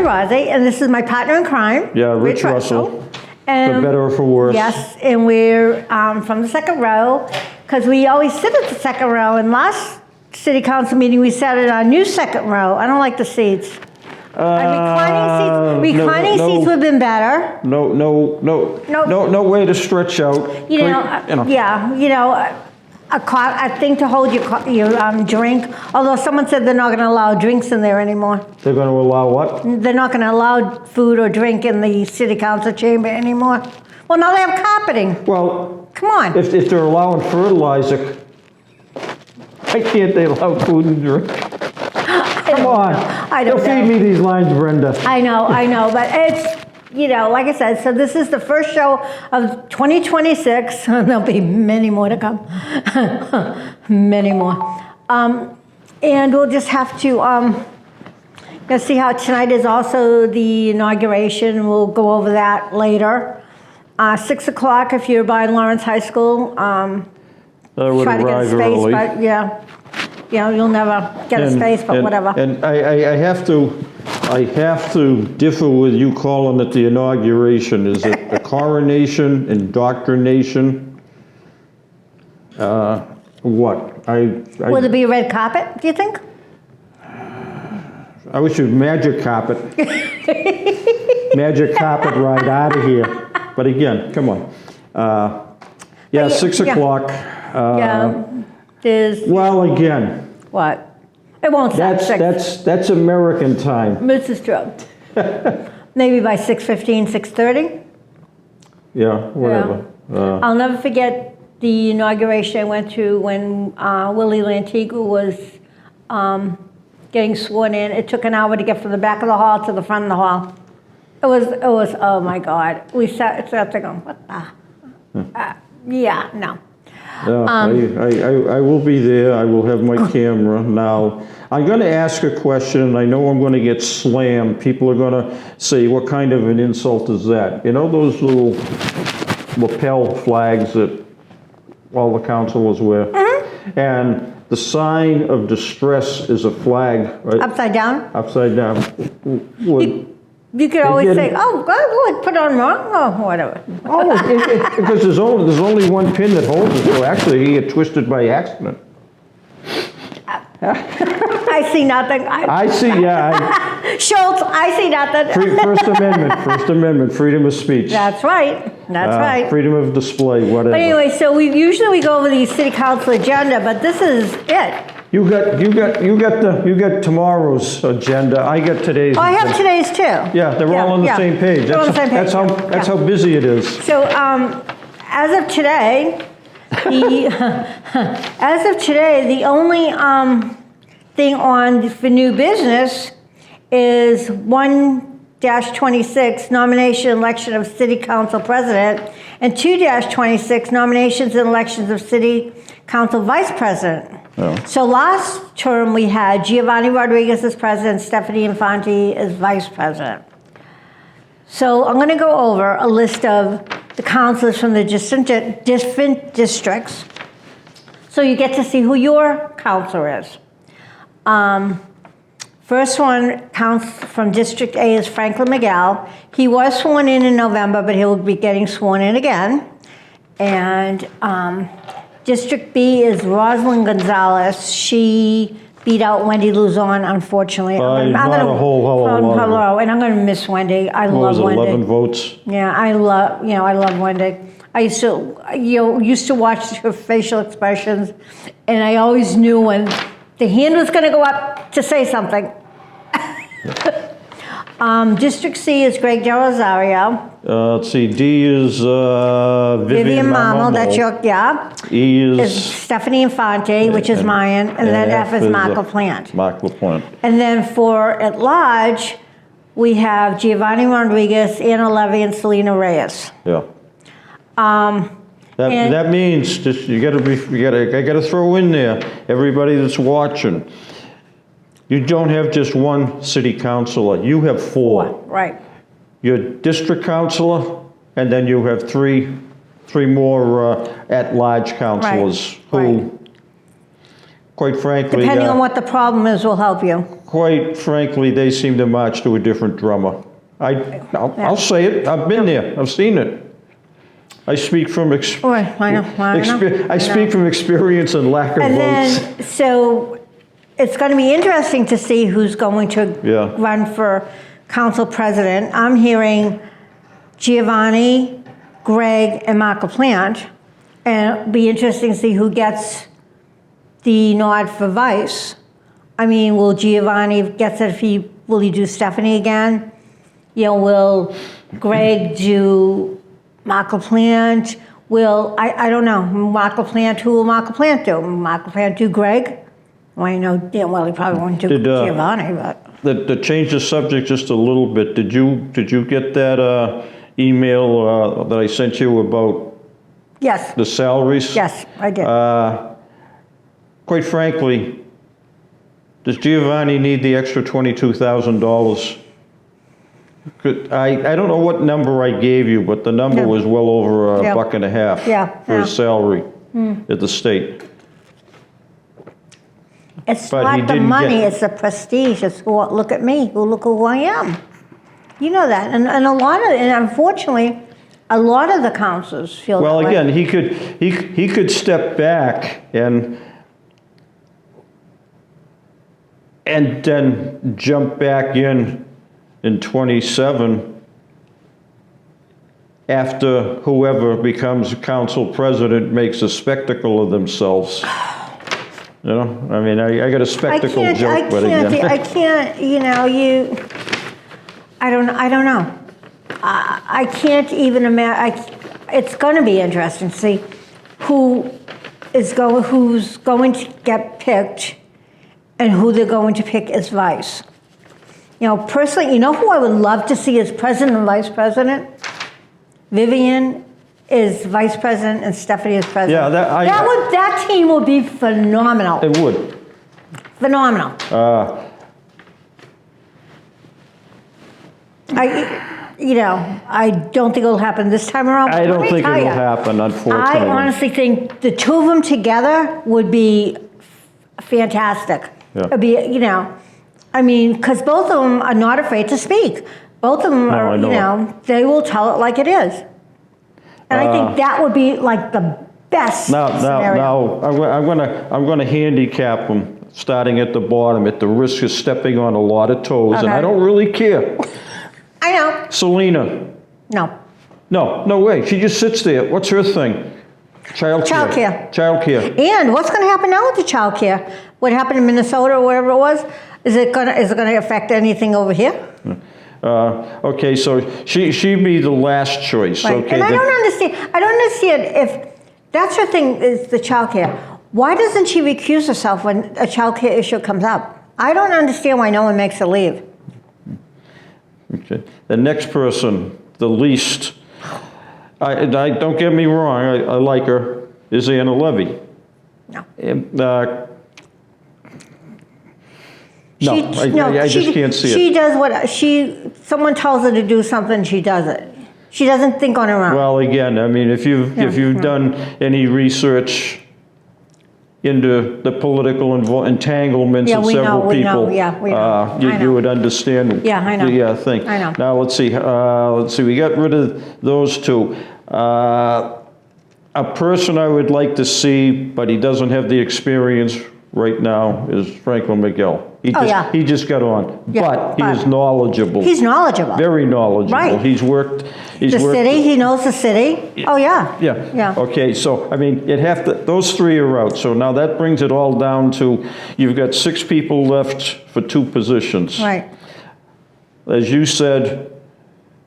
Rozzi, and this is my partner in crime. Yeah, Rich Russell. And For better or for worse. Yes, and we're from the second row, because we always sit at the second row. And last city council meeting, we sat at our new second row. I don't like the seats. Reclining seats would have been better. No way to stretch out. A thing to hold your drink. Although someone said they're not going to allow drinks in there anymore. They're going to allow what? They're not going to allow food or drink in the city council chamber anymore. Well, now they have carpeting. Well, come on. If they're allowing fertilizer, why can't they allow food and drink? Come on. I don't know. Feed me these lines, Brenda. I know, but it's, like I said, so this is the first show of 2026, and there'll be many more to come. Many more. And we'll just have to see how tonight is also the inauguration. We'll go over that later. 6 o'clock if you're by Lawrence High School. I would try to get a arrive space, early. but you'll never get a space, but whatever. And I have to differ with you calling it the inauguration. Is it a coronation, indoctrination? What? Will there be a red carpet, do you think? I wish you'd magic carpet. Magic carpet right out of here. But again, come on. 6 o'clock. Well, again. What? It won't stop 6. That's American time. This is true. Maybe by 6:15, 6:30. Yeah, whatever. Yeah. I'll never forget the inauguration I went to when Willie Lantigua was getting sworn in. It took an hour to get from the back of the hall to the front of the hall. It was oh my God. We sat there going, what the? No. I will be there. I will have my camera. Now, I'm going to ask a question, and I know I'm going to get slammed. People are going to say, what kind of an insult is that? You know those little lapel flags that all the councilors wear? Mm-hmm. And the sign of distress is a flag, right? Upside down? Upside down. You could always say, oh, God, put on wrong, or whatever. Because there's only one pin that holds it, so actually he had twisted by accident. I see nothing. Schultz, I see nothing. First Amendment, freedom of speech. That's right. Freedom of display, whatever. But anyway, so we usually go over the city council agenda, but this is it. You got tomorrow's agenda. I got today's. Oh, I have today's too. Yeah, they're all on the same page. They're on the same page. That's how busy it is. So, as of today, the only thing on for new business is 1-26 nomination election of city council president, and 2-26 nominations and elections of city council vice president. Oh. So last term we had Giovanni Rodriguez as president, Stephanie Infante as vice president. So I'm going to go over a list of the councilors from the different districts, so you get to see who your councilor is. First one from District A is Franklin Miguel. He was sworn in November, but he'll be getting sworn in again. And District B is Rosalind Gonzalez. She beat out Wendy Luzon, unfortunately. And I'm going to miss Wendy. I love Wendy. 11 votes. Yeah, I love Wendy. I used to watch her facial expressions, and I always knew when the hand was going to go up to say something. District C is Greg Del Rosario. Let's see, D is Vivian Mamo. That's your, E is Stephanie Infante, which is mine, and then F is Mark LaPlante. Mark LaPlante. And then for at large, we have Giovanni Rodriguez, Anna Levy, and Selena Reyes. Yeah. That means just I gotta throw in there everybody that's watching. You don't have just one city councilor. You have 4. Right. Your district councilor, and then you have three more at-large councilors who quite frankly, Depending on what the problem is, we'll help you. quite frankly, they seem to march to a different drummer. I'll say it. I've been there. I've seen it. I speak from I know. I speak from experience and lack of And votes. then, so it's going to be interesting to see who's going to Yeah. run for council president. I'm hearing Giovanni, Greg, and Mark LaPlante. And it'll be interesting to see who gets the nod for vice. I mean, will Giovanni get it will he do Stephanie again? You know, will Greg do Mark LaPlante? I don't know. Mark LaPlante, who will Mark LaPlante do? Mark LaPlante do Greg? Well, I know damn well he probably won't do Giovanni, but. To change the subject just a little bit, did you get that email that I sent you about Yes, the salaries? yes, I did. Quite frankly, does Giovanni need the extra $22,000? I don't know what number I gave you, but the number Yeah. was well over Yeah. $1.50 Yeah, for his yeah. salary at the state. It's but he not the didn't money, get- it's the prestige. It's look at me, look who I am. You know that. And unfortunately, a lot of the councils feel Well, that way. again, he could step back and then jump back in 27 after whoever becomes council president makes a spectacle of themselves. You know, I mean, I got a spectacle joke, but again. I can't, I don't know. I can't even imagine, it's gonna be interesting to see who's going to get picked and who they're going to pick as vice. You know, personally, you know who I would love to see as president and vice president? Vivian is vice president and Stephanie is president. Yeah, that team would be phenomenal. It would. Phenomenal. I don't think it'll happen this time around. I don't think tell it'll ya, happen, unfortunately. I honestly think the two of them together would be fantastic. Yeah. It'd be, because both of them are not afraid to speak. Both of them No, I know they will tell it like it is. And I think that would be like the best scenario. I'm gonna handicap them, starting at the bottom, at the risk of stepping on a lot of toes, and Okay. I don't really care. I know. Selena, No. no way, she just sits there. What's her thing? Childcare. Childcare. And what's going to happen now with the child care? What happened in Minnesota or whatever it was? Is it going to affect anything over here? Okay, so she'd be the last choice. Right. Okay. And I don't understand if that's her thing is the child care. Why doesn't she recuse herself when a child care issue comes up? I don't understand why no one makes her leave. Okay. The next person, the least, I don't get me wrong, I like her, is Anna Levy. No. I just can't see She it. does someone tells her to do something, she does it. She doesn't think on her own. Well, again, I mean, if you've done any research into the political entanglements Yeah, of we several know, we people, know, yeah, we know. I know. you would understand. Yeah, I know. the thing. I know. Now let's see. We got rid of those two. A person I would like to see, but he doesn't have the experience right now, is Franklin Miguel. He just got on, Yeah, but he is knowledgeable. He's knowledgeable. Very knowledgeable. Right. He's worked. The city, he knows the city. Oh, yeah. Yeah. Okay, so, I mean, those three are out. So now that brings it all down to, you've got 6 people left for 2 positions. Right. As you said,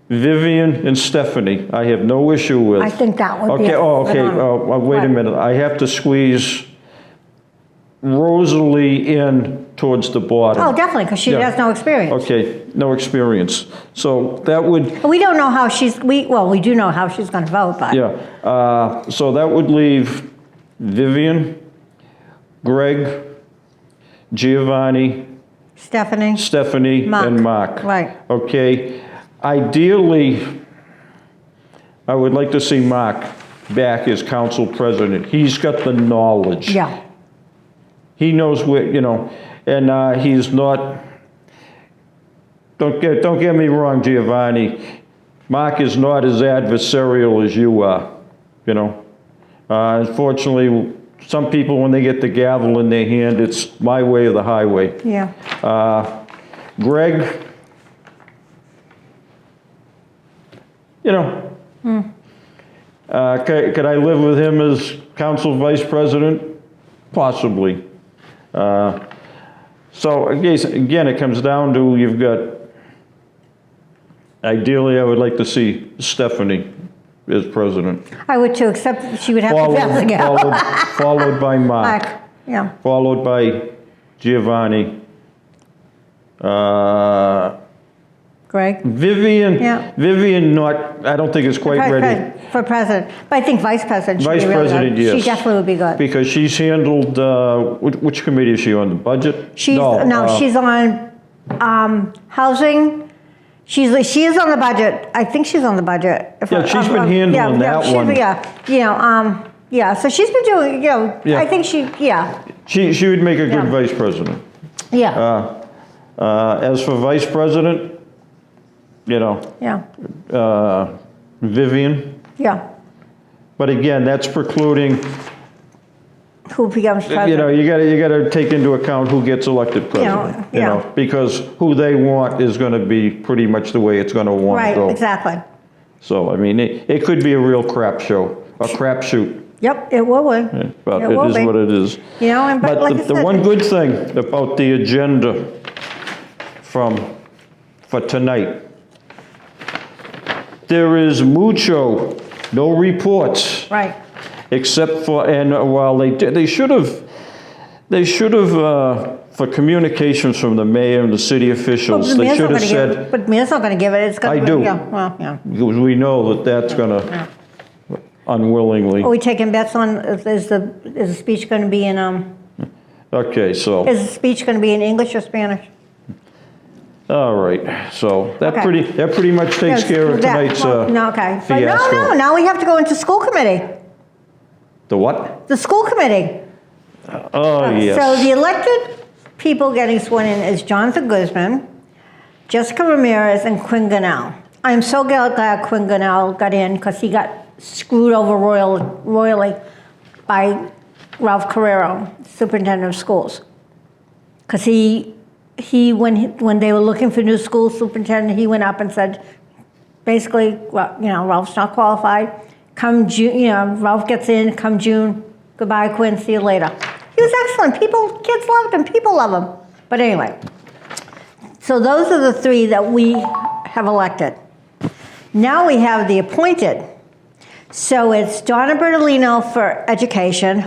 Vivian and Stephanie, I have no issue with. I think that would be Okay, okay, phenomenal. wait a Right. minute. I have to squeeze Rosalie in towards the bottom. Oh, definitely, because she Yeah. has no experience. Okay, no experience. So that would, We don't know how we do know how she's going to vote, but. yeah, so that would leave Vivian, Greg, Giovanni, Stephanie, Mark. and Mark. Right. Okay, ideally, I would like to see Mark back as council president. He's got the knowledge. Yeah. He knows where, and he's not, don't get me wrong, Giovanni. Mark is not as adversarial as you are, Unfortunately, some people, when they get the gavel in their hand, it's my way or the highway. Yeah. Greg, could I live with him as council vice president? Possibly. So again, it comes down to you've got, ideally, I would like to see Stephanie as president. I would too, except she would have to pass the gavel. Followed by Mark. Yeah. Followed by Giovanni. Greg? Vivian, Yeah. Vivian I don't think is quite ready. For president, but I think vice president should Vice be really president, good. yes. She definitely would be good. Because she's handled, which committee is she on, the budget? She's on housing. She is on the budget. I think she's on the budget. Yeah, she's been handling that one. Yeah, so she's been doing, Yeah. I think she She would make a good Yeah. vice president. yeah, As for vice president, yeah, Vivian. yeah. But again, that's precluding, Who becomes president? you gotta take into account who gets elected president. yeah. Because who they want is gonna be pretty much the way it's gonna want to go. Right, exactly. So, I mean, it could be a real crap show, a crap shoot. Yep, it will be. But It it will is be. what it is. And But like I the said, one good thing about the agenda for tonight, there is mucho, no reports, right. except for, and while they should have, for communications from the mayor and the city officials, Well, the they mayor's should not have gonna give it- said, But the mayor's not going to give it. It's going I to. do. Yeah, well, yeah. because we know that that's gonna unwillingly. Are we taking bets on, is the speech going to be in, Okay, so. is the speech going to be in English or Spanish? All right, so that Okay. pretty much takes care of tonight's No, okay. But fiasco. no, now we have to go into school committee. The what? The school committee. Oh, yes. So the elected people getting sworn in is Jonathan Guzman, Jessica Ramirez, and Quinn Gunnell. I'm so glad Quinn Gunnell got in because he got screwed over royally by Ralph Carrero, superintendent of schools. Because when they were looking for new school superintendent, he went up and said, basically, well, Ralph's not qualified. Come June, Ralph gets in, come June, goodbye, Quinn, see you later. He was excellent. Kids loved him, people love him. But anyway, so those are the three that we have elected. Now we have the appointed. So it's Donna Bertolino for education,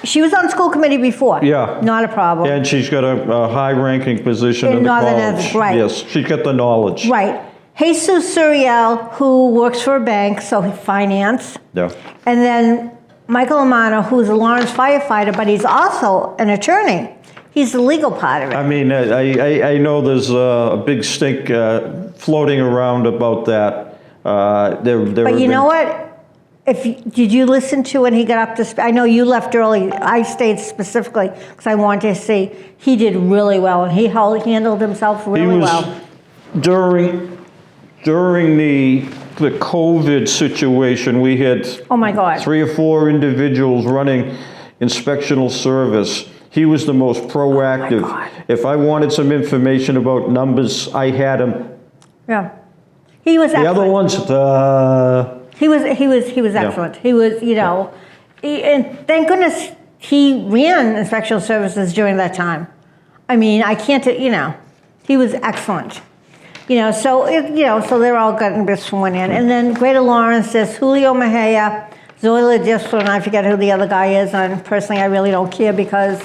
she was on school committee before. Yeah. Not a problem. And she's got a high-ranking position in the Northern college. Ed, right. Yes, she's got the knowledge. Right. Jesus Suriel, who works for a bank, so finance. Yeah. And then Michael Amano, who's a Lawrence firefighter, but he's also an attorney. He's the legal part of it. I mean, I know there's a big stink floating around about that. But you know what? Did you listen to when he got up to I know you left early. I stayed specifically because I wanted to see. He did really well, and he handled himself really well. During the COVID situation, we had Oh my God. 3 or 4 individuals running inspectional service. He was the most proactive. Oh God. If I wanted some information about numbers, I had him. Yeah. He was The excellent. other ones, He was excellent. He was, and thank goodness he ran inspectional services during that time. I mean, I can't, he was excellent. So they're all getting this sworn in. And then Greater Lawrence is Julio Mejia, Zoila Disflin, and I forget who the other guy is, and personally I really don't care because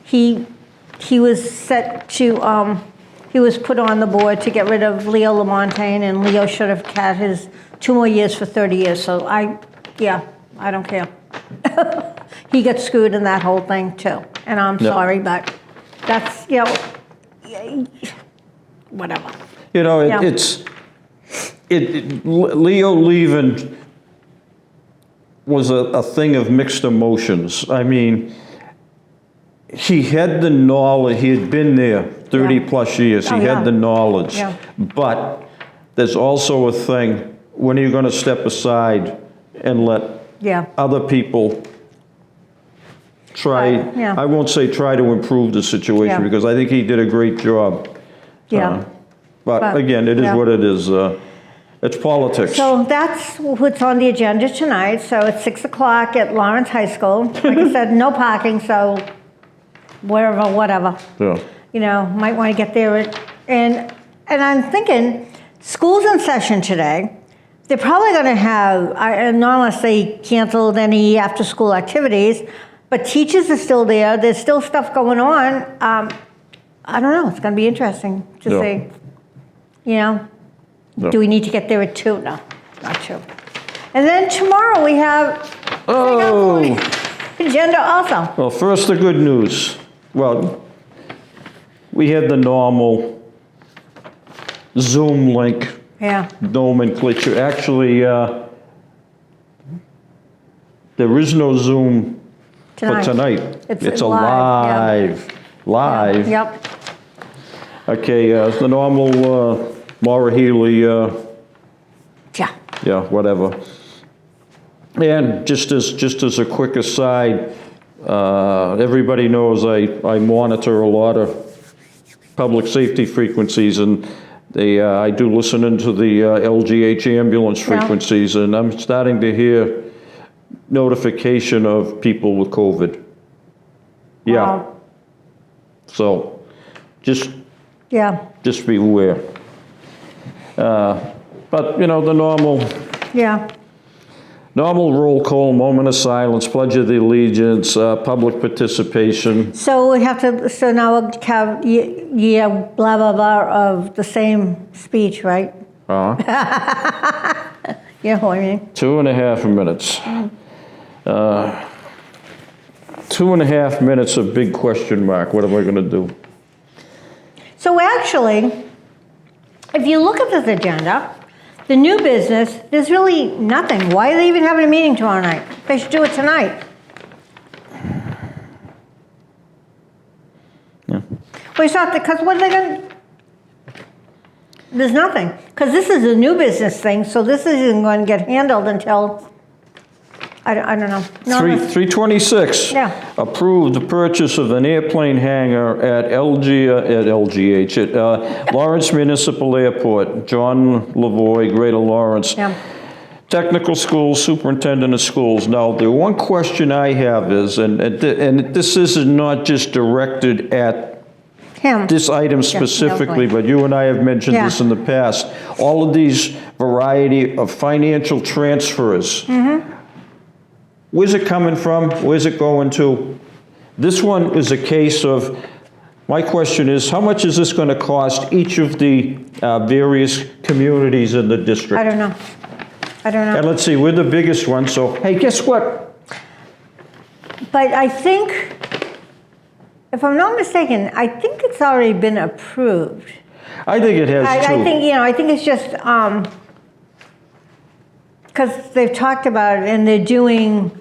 he was set to, he was put on the board to get rid of Leo Lamontagne, and Leo should have had his 2 more years for 30 years, so I don't care. He got screwed in that whole thing too, and I'm sorry, but that's, whatever. Yeah. Leo leaving was a thing of mixed emotions. I mean, he had the knowledge, he had been there 30 Yeah. plus years, he Oh, yeah. had the knowledge. Yeah. But there's also a thing, when are you gonna step aside and let Yeah. other people try, Right, yeah. I won't say try to improve the situation, Yeah. because I think he did a great job. Yeah. But But, again, it is yeah. what it is. It's politics. So that's what's on the agenda tonight. So it's 6 o'clock at Lawrence High School. Like I said, no parking, so wherever, whatever. Yeah. You know, might want to get there. And I'm thinking, school's in session today. They're probably going to have, not unless they canceled any after-school activities, but teachers are still there. There's still stuff going on. I don't know. It's going to be interesting to Yeah. see. You know, Yeah. do we need to get there at 2? No, not 2. And then tomorrow we have Oh, agenda also. well, first the good news. Well, we had the normal Zoom link Yeah. nomenclature. Actually, there is no Zoom for tonight. It's a live, live. Yep. Okay, the normal Maura Healy, Yeah. yeah, whatever. And just as a quick aside, everybody knows I monitor a lot of public safety frequencies, and I do listen into the LGH ambulance Yeah. frequencies, and I'm starting to hear notification of people with COVID. Yeah, Wow. so just Yeah. be aware. But, you know, the normal roll call, moment of silence, pledge of the allegiance, public participation. So we have to, so now we'll have, yeah, blah, blah, blah of the same speech, right? You know what I mean? 2.5 minutes. 2.5 minutes of big question mark. What am I gonna do? So actually, if you look at this agenda, the new business, there's really nothing. Why are they even having a meeting tomorrow night? They should do it tonight. Yeah. Well, it's not, because what are they gonna, there's nothing. Because this is a new business thing, so this isn't going to get handled until, I don't know. No, no. 326. Yeah. Approved the purchase of an airplane hangar at LGH, at Lawrence Municipal Airport, John Lavoy, Greater Lawrence. Yeah. Technical schools, superintendent of schools. Now, the one question I have is, and this is not just directed at Him. this item specifically, but you and I have mentioned Yeah. this in the past. All of these variety of financial transfers. Where's it coming from? Where's it going to? This one is a case of, my question is, how much is this going to cost each of the various communities in the district? I don't know. I don't know. And let's see, we're the biggest one, so, hey, guess what? But I think, if I'm not mistaken, I think it's already been approved. I think it has too. I think, I think it's just, because they've talked about it and they're doing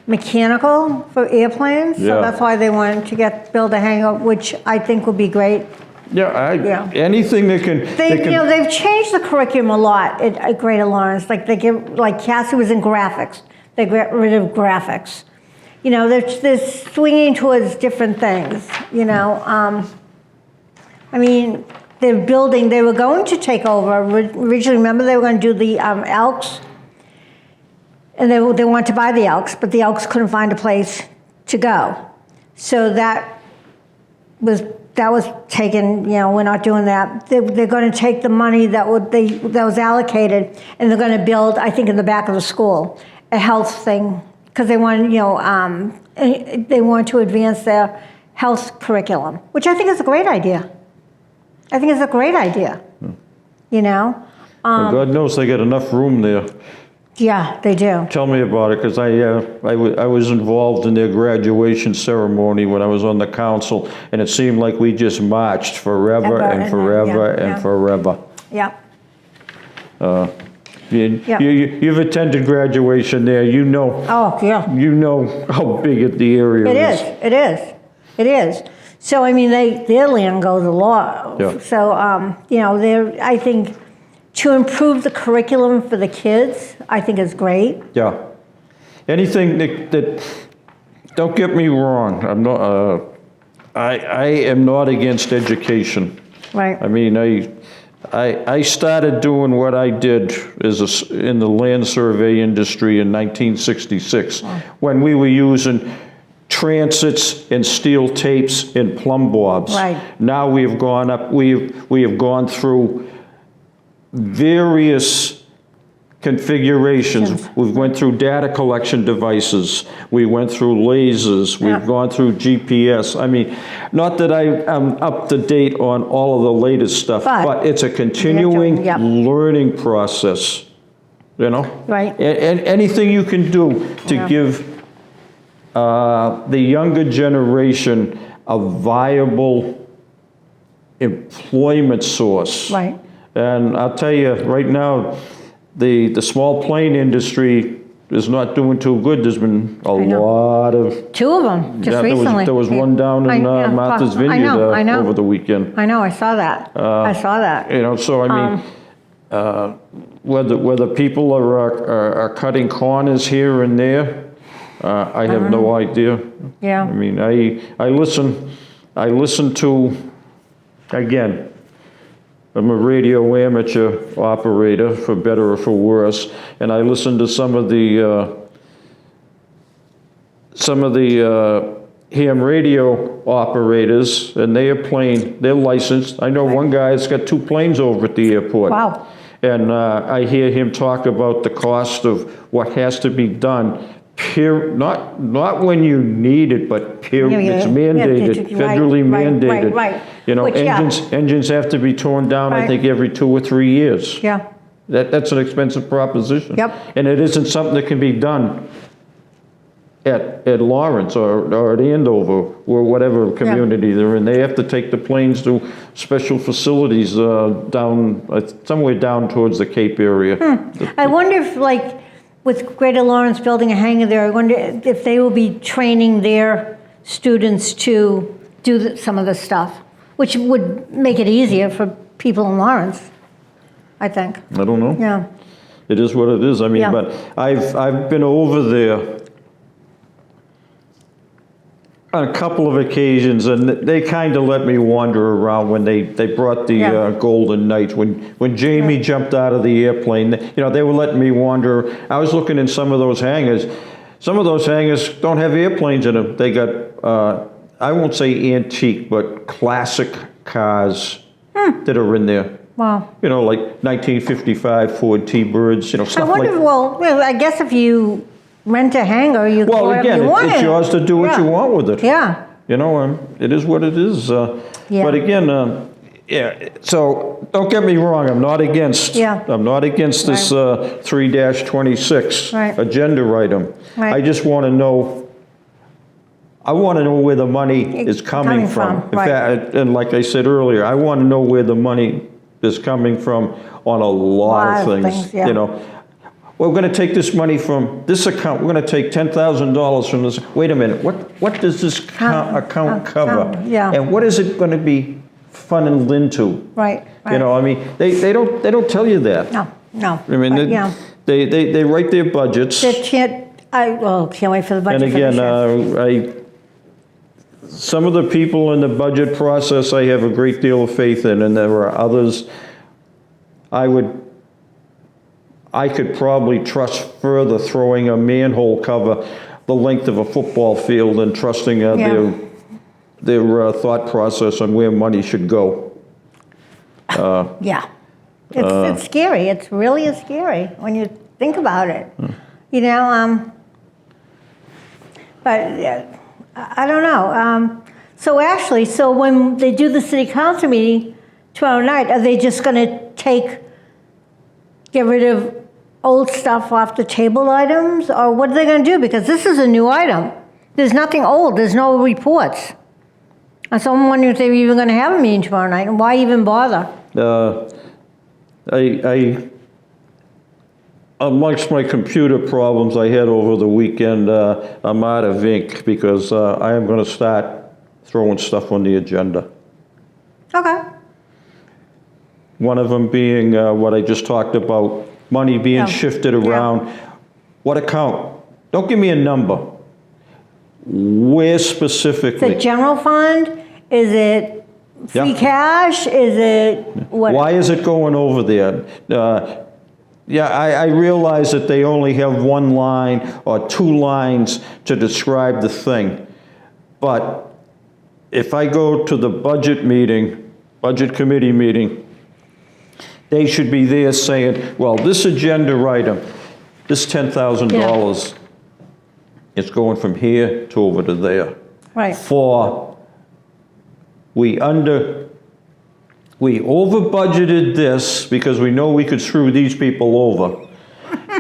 mechanical for airplanes. Yeah. So that's why they wanted to build a hangar, which I think would be great. Yeah, Yeah. anything that can. They've changed the curriculum a lot at Greater Lawrence. Like Cassie was in graphics. They got rid of graphics. They're swinging towards different things, I mean, they were going to take over, originally, remember they were going to do the Elks? And they wanted to buy the Elks, but the Elks couldn't find a place to go. So that was taken, we're not doing that. They're going to take the money that was allocated, and they're going to build, I think in the back of the school, a health thing, because they want, they want to advance their health curriculum, which I think is a great idea. I think it's a great idea, Well, God knows they got enough room there. Yeah, they do. Tell me about it, because I was involved in their graduation ceremony when I was on the council, and it seemed like we just marched forever and forever and forever. Yeah. You've attended graduation there, you know. Oh, yeah. You know how big the area is. It is. It is. So, I mean, their land goes a lot. Yeah. So, I think to improve the curriculum for the kids, I think is great. Yeah. Anything that don't get me wrong, I'm not, I am not against education. Right. I mean, I started doing what I did in the land survey industry in 1966, when we were using transits and steel tapes and plumb bobs. Right. Now we have gone up, we have gone through various configurations. We've went through data collection devices. We went through lasers. We've gone through GPS. I mean, not that I'm up to date on all of the latest stuff, but it's a continuing learning process, you know? Right. And anything you can do to give the younger generation a viable employment source. Right. And I'll tell you, right now, the small plane industry is not doing too good. There's been a lot of... Two of them, just recently. There was one down in Martha's Vineyard over the weekend. I know, I saw that. I saw that. You know, so I mean, whether people are cutting corners here and there, I have no idea. Yeah. I mean, I listen to, again, I'm a radio amateur operator, for better or for worse, and I listen to some of the ham radio operators, and they're licensed. I know one guy's got 2 planes over at the airport. Wow. And I hear him talk about the cost of what has to be done. Not when you need it, but it's mandated, federally mandated. Right. You know, engines have to be torn down, I think, every 2 or 3 years. Yeah. That's an expensive proposition. Yep. And it isn't something that can be done at Lawrence or at Andover or whatever community they're in. They have to take the planes to special facilities somewhere down towards the Cape area. I wonder if, like, with Greater Lawrence building a hangar there, I wonder if they will be training their students to do some of the stuff, which would make it easier for people in Lawrence, I think. I don't know. Yeah. It is what it is. I mean, but I've been over there on a couple of occasions, and they kind of let me wander around when they brought the Golden Knights. When Jamie jumped out of the airplane, you know, they were letting me wander. I was looking in some of those hangars. Some of those hangars don't have airplanes in them. They got, I won't say antique, but classic cars that are in there. Wow. You know, like 1955 Ford T-Birds, you know, stuff like that. I wonder, well, I guess if you rent a hangar, you can do whatever you want. It's yours to do what you want with it. Yeah. You know, it is what it is. But again, so don't get me wrong, I'm not against this 3-26 agenda item. Right. I just want to know, where the money is coming from. In fact, and like I said earlier, I want to know where the money is coming from on a lot of things. You know, we're going to take this money from this account. We're going to take $10,000 from this. Wait a minute. What does this account cover? Yeah. And what is it going to be funneled into? Right. You know, I mean, they don't tell you that. No. I mean, they write their budgets. Can't wait for the budget. And again, some of the people in the budget process I have a great deal of faith in, and there are others I could probably trust further throwing a manhole cover the length of a football field and trusting their thought process on where money should go. It's scary. It really is scary when you think about it. You know, but I don't know. So when they do the city council meeting tomorrow night, are they just going to get rid of old stuff off the table items, or what are they going to do? Because this is a new item. There's nothing old. There's no reports. And so I'm wondering if they're even going to have a meeting tomorrow night, and why even bother? Amongst my computer problems I had over the weekend, I'm out of ink because I am going to start throwing stuff on the agenda. Okay. One of them being what I just talked about, money being shifted around. What account? Don't give me a number. Where specifically? The general fund? Is it free cash? Is it what? Why is it going over there? I realize that they only have one line or two lines to describe the thing. But if I go to the budget committee meeting, they should be there saying, well, this agenda item, this $10,000, it's going from here to over to there. Right. We over budgeted this because we know we could screw these people over.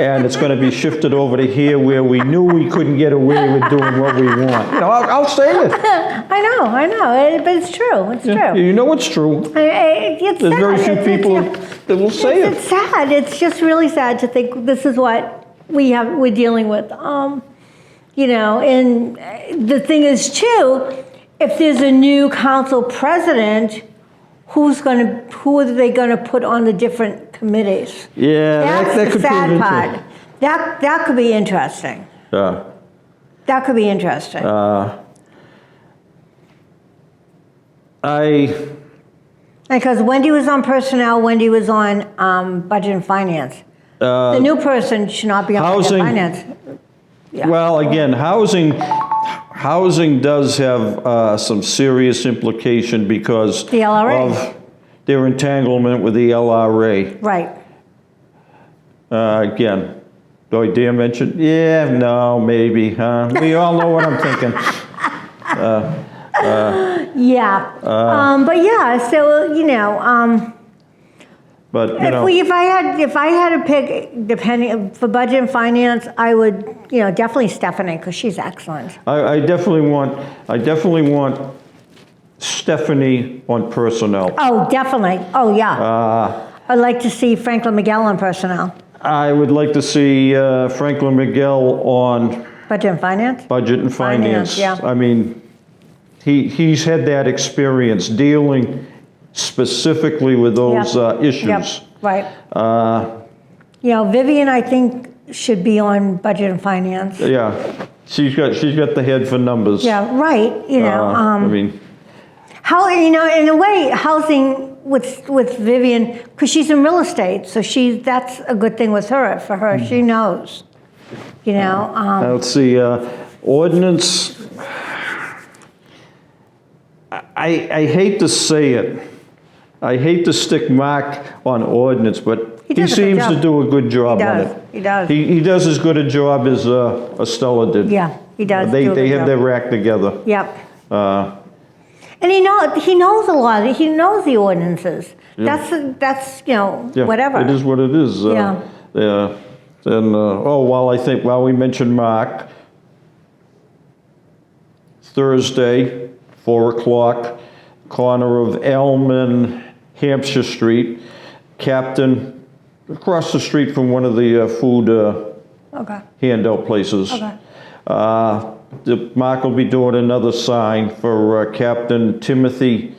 And it's going to be shifted over to here where we knew we couldn't get away with doing what we want. I'll say it. I know, but it's true. It's true. You know it's true. It's There's sad. very few people that will say it. It's sad. It's just really sad to think this is what we're dealing with. And the thing is too, if there's a new council president, who are they gonna put on the different committees? Yeah, That's that the could sad prove part. That could be interesting. Yeah. That could be interesting. Because Wendy was on personnel, Wendy was on budget and finance. The new person should not be on budget and finance. Yeah. Well, again, housing does have some serious implication because The LRA. of their entanglement with the LRA. Right. Again, do I dare mention? Yeah, no, maybe. We all know what I'm thinking. But yeah, so But if I had to pick, depending for budget and finance, I would definitely Stephanie because she's excellent. I definitely want Stephanie on personnel. Oh, definitely. Oh yeah. I'd like to see Franklin Miguel on personnel. I would like to see Franklin Miguel on Budget and finance. budget and finance. Yeah. I mean, he's had that experience dealing specifically with those issues. Yep. Right. Vivian, I think, should be on budget and finance. Yeah, she's got the head for numbers. Yeah. Right. I mean, how in a way, housing with Vivian, because she's in real estate, so that's a good thing with her. For her, she knows. let's see, ordinance. I hate to say it. I hate to stick Mark on ordinance, but he seems to do a good job on it. He does. He does as good a job as Estella did. Yeah, he does. They have their act together. Yep. And he knows a lot. He knows the ordinances. Yeah. That's whatever. It is what it is. Yeah. And while we mentioned Mark, Thursday, 4 o'clock, corner of Elm and Hampshire Street, Captain, across the street from one of the food handout places. Okay. Mark will be doing another sign for Captain Timothy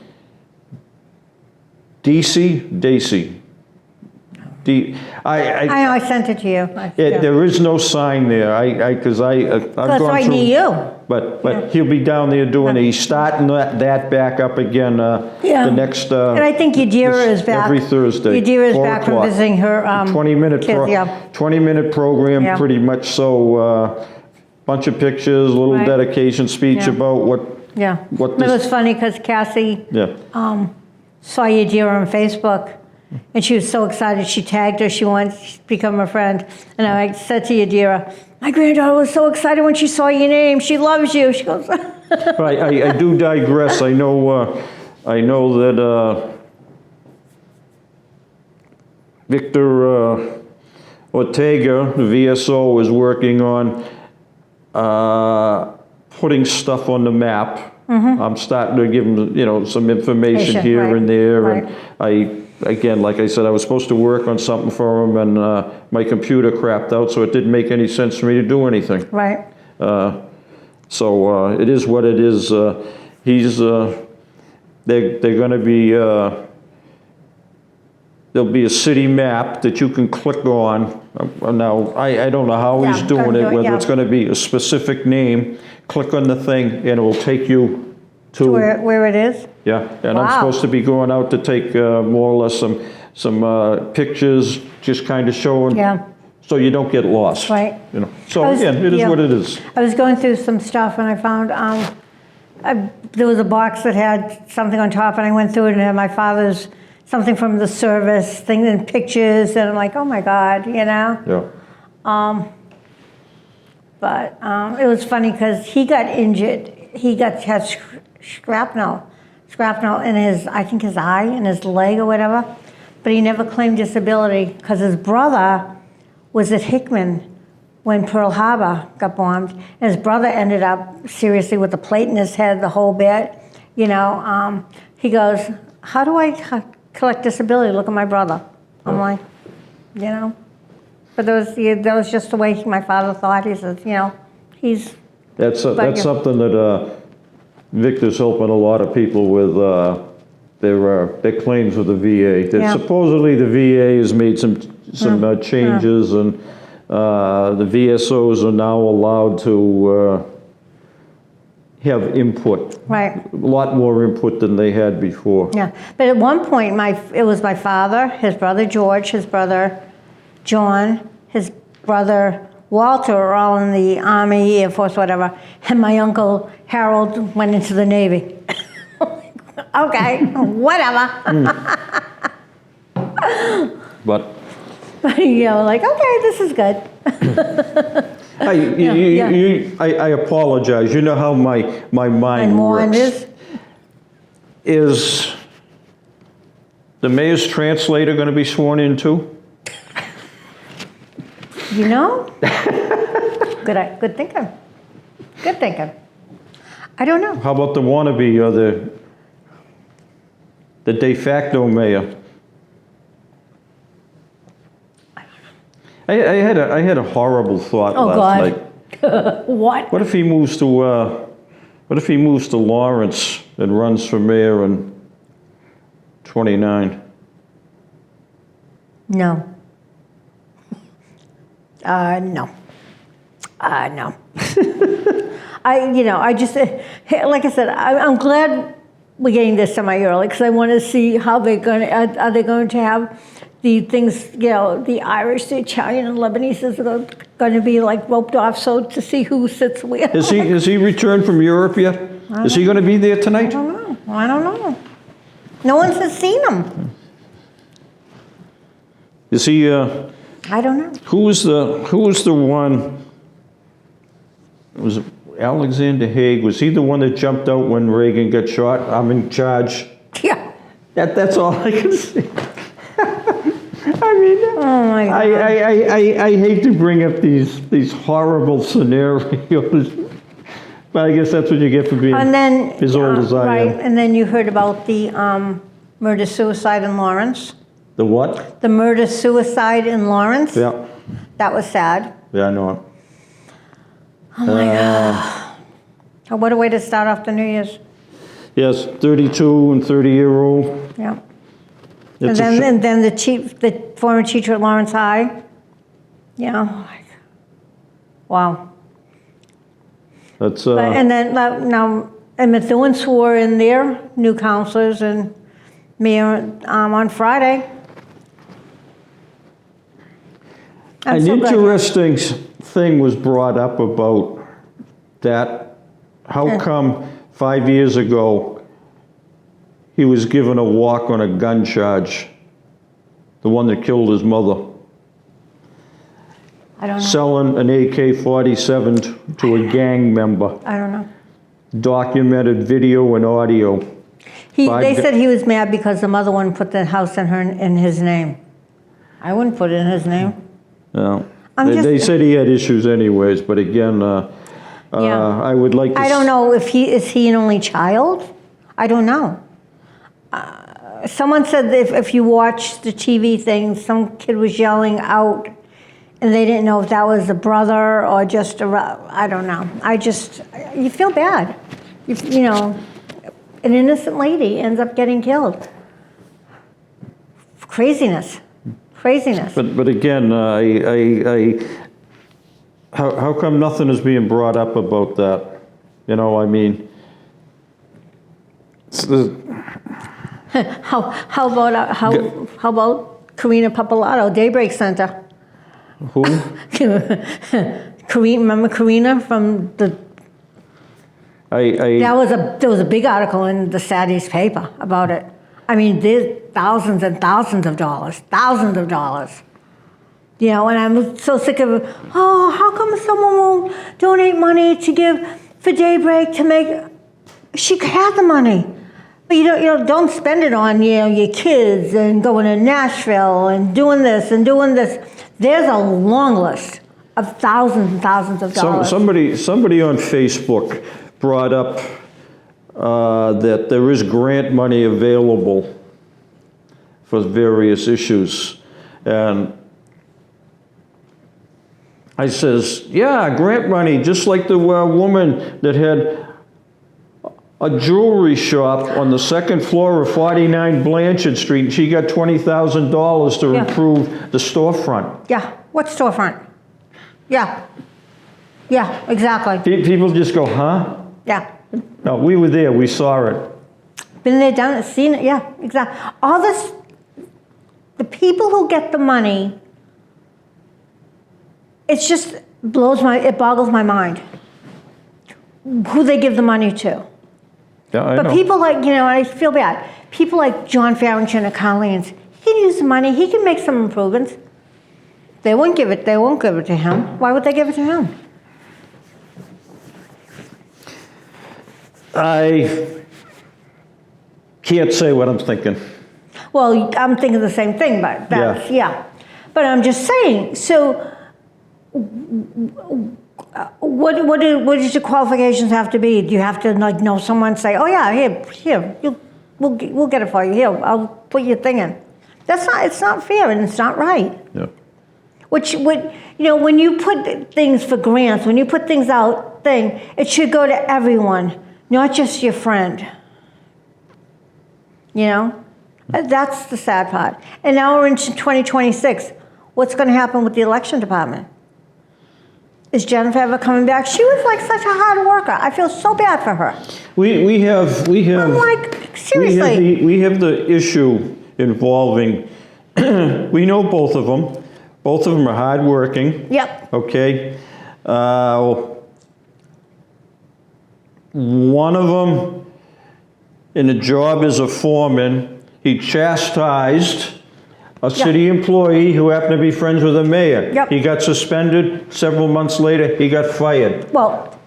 Dacey. I know, I sent it to you. There is no sign there. I've That's gone right through. near you. But he'll be down there doing it. He's starting that back up again. The next. And I think Yadira is back. Every Thursday. Yadira is 4 back from o'clock. visiting her 20-minute kids. 20-minute program, Yeah. pretty much so. Bunch of pictures, little Right. dedication speech Yeah. about what. Yeah. What It this- was funny because Cassie saw Yadira on Facebook. And she was so excited. She tagged her. She wants to become a friend. And I said to Yadira, my granddaughter was so excited when she saw your name. She loves you. She goes, But I do digress. I know that Victor Ortega, the VSO, is working on putting stuff on the map. I'm starting to give him, some information here right, and there. right. And again, like I said, I was supposed to work on something for him, and my computer crapped out, so it didn't make any sense for me to do anything. right. So it is what it is. they're going to be, there'll be a city map that you can click on. Now, I don't know how he's Yeah, doing gonna it, do it, whether yeah. it's going to be a specific name, click on the thing, and it will take you To where it is? yeah, and I'm Wow. supposed to be going out to take more or less some pictures, just kind of showing. Yeah. So you don't get lost. Right. You know. So I was- again, it is yeah. what it is. I was going through some stuff and I found there was a box that had something on top, and I went through it and it had my father's, something from the service, things and pictures, and I'm like, oh my God, you know? Yeah. But it was funny because he got injured. He had shrapnel in his, I think his eye, in his leg or whatever. But he never claimed disability because his brother was at Hickman when Pearl Harbor got bombed. And his brother ended up seriously with a plate in his head, the whole bit. You know, he goes, how do I collect disability? Look at my brother. I'm like, you know. But that was just the way my father thought. He says, you know, he's... That's But you- something that Victor's helping a lot of people with their claims with the VA. That Yeah. supposedly the VA has made some changes, and the VSOs are now allowed to have input. Right. A lot more input than they had before. Yeah, but at one point, it was my father, his brother George, his brother John, his brother Walter were all in the Army, Air Force, whatever, and my uncle Harold went into the Navy. Okay, whatever. But You know, like, okay, this is good. I apologize. You know how my mind And one works. Is the mayor's translator going to be sworn in too? You know? Good thinking. Good thinking. I don't know. How about the wannabe or the de facto mayor? I had a horrible thought Oh, last God. night. What? What if he moves to Lawrence and runs for mayor in 29? No. No. No. I just, like I said, I'm glad we're getting this semi-early because I want to see how they're going to, are they going to have the things, you know, the Irish, the Italian, and Lebanese is going to be like roped off so to see who sits where. Has he returned from Europe yet? Is he going to be there I tonight? don't know. I don't know. No one has seen him. Is he? I don't know. Who was the one? Was it Alexander Haig? Was he the one that jumped out when Reagan got shot? I'm in charge. Yeah. That's all I can say. I mean, Oh my God. I hate to bring up these horrible scenarios, but I guess that's what you get for being And then as old as I right, am. and then you heard about the murder-suicide in Lawrence. The what? The murder-suicide in Lawrence. Yeah, That was sad. yeah, I know it. Oh my God. What a way to start off the New Year's. Yes, 32 and 30-year-old. Yeah. It's a sh- And then the former teacher at Lawrence High. Yeah. Wow. That's And then now, and Methuen swore in their new counselors and mayor on Friday. I'm an so glad. interesting thing was brought up about that. How come 5 years ago he was given a walk on a gun charge, the one that killed his mother, I don't know. selling an AK-47 to a gang member, I don't know. documented video and audio. They said he was mad because the mother wouldn't put the house in his name. I wouldn't put it in his name. Yeah. I'm They just- said he had issues anyways, but again, Yeah. I would like to... I don't know if is he an only child? I don't know. Someone said that if you watch the TV thing, some kid was yelling out, and they didn't know if that was a brother or just I don't know. You feel bad. You know, an innocent lady ends up getting killed. Craziness. But again, how come nothing is being brought up about that? You know, I mean, How about Karina Papalato, Daybreak Center? who? Remember Karina from the? There was a big article in the Saturday's paper about it. I mean, there's thousands and thousands of dollars. You know, and I'm so sick of, oh, how come someone won't donate money to give for Daybreak to make? She had the money. But you don't spend it on, your kids and going to Nashville and doing this and doing this. There's a long list of thousands and thousands of dollars. Somebody on Facebook brought up that there is grant money available for various issues. And I says, yeah, grant money, just like the woman that had a jewelry shop on the second floor of 49 Blanchard Street, and she got $20,000 to improve the storefront. Yeah, what storefront? Yeah, exactly. People just go, huh? Yeah. No, we were there, we saw it. Been there, done it, seen it, yeah, exactly. All this, the people who get the money, it boggles my mind who they give the money to. Yeah, I know. But people like, I feel bad. People like John Farrington at Colleen's, he can use the money, he can make some improvements. They won't give it to him. Why would they give it to him? I can't say what I'm thinking. Well, I'm thinking the same thing, but that's, yeah. But I'm just saying, so what does your qualifications have to be? Do you have to know someone, say, oh yeah, here, we'll get it for you. Here, I'll put your thing in. It's not fair and it's not right. Yeah. When you put things for grants, when you put things out, it should go to everyone, not just your friend. That's the sad part. And now we're into 2026. What's going to happen with the election department? Is Jennifer ever coming back? She was like such a hard worker. I feel so bad for her. We have. I'm like, seriously. We have the issue involving. We know both of them. Both of them are hardworking. Yep. Okay. One of them, in a job as a foreman, he chastised a city employee who happened to be friends with the mayor. Yep. He got suspended. Several months later, he got fired. Well,